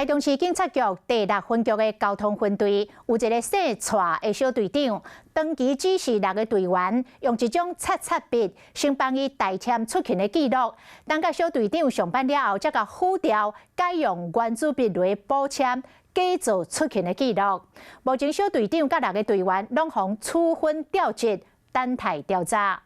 台中市警察局第6分局的交通分队有一个姓蔡的小队长，长期指示6个队员用一种擦擦笔先帮伊代签出勤的记录。等到小队长上班了后，才甲复调改用圆珠笔来补签，假做出勤的记录。目前小队长甲6个队员拢逢处分调职，等待调查。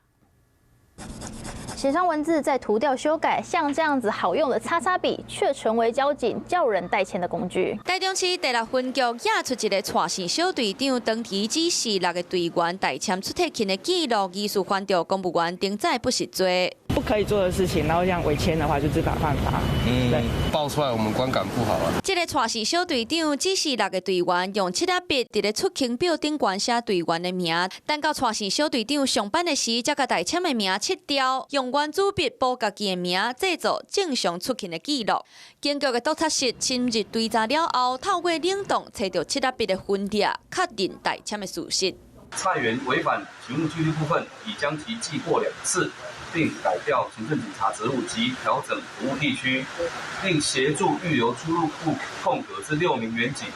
写上文字再涂调修改，像这样子好用的擦擦笔，却成为交警叫人代签的工具。台中市第6分局也出一个蔡姓小队长，长期指示6个队员代签出退勤的记录，疑似犯着公务员顶载不实罪。不可以做的事情，然后这样违签的话，就知法犯法。对，爆出来我们观感不好啊。这个蔡姓小队长指示6个队员用七仔笔伫咧出勤表顶悬写队员的名，等到蔡姓小队长上班的时，才甲代签的名切掉，用圆珠笔补家己的名，制作正常出勤的记录。警局的督察室深入追查了后，透过冷冻找到七仔笔的分页，确认代签的事实。蔡员违反勤务纪律部分，已将其记过2次，并改调行政警察职务及调整服务地区，并协助预留出入库空格至6名员警，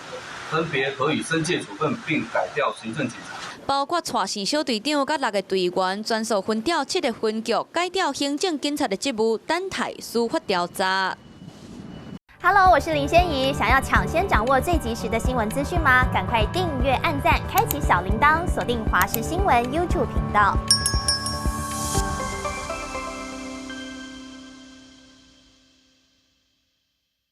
分别可以申诫处分，并改调行政警察。包括蔡姓小队长甲6个队员，专属分调7个分局，改调行政警察的职务，等待司法调查。Hello， 我是林仙怡。想要抢先掌握最及时的新闻资讯吗？赶快订阅、按赞、开启小铃铛，锁定华视新闻 YouTube 频道。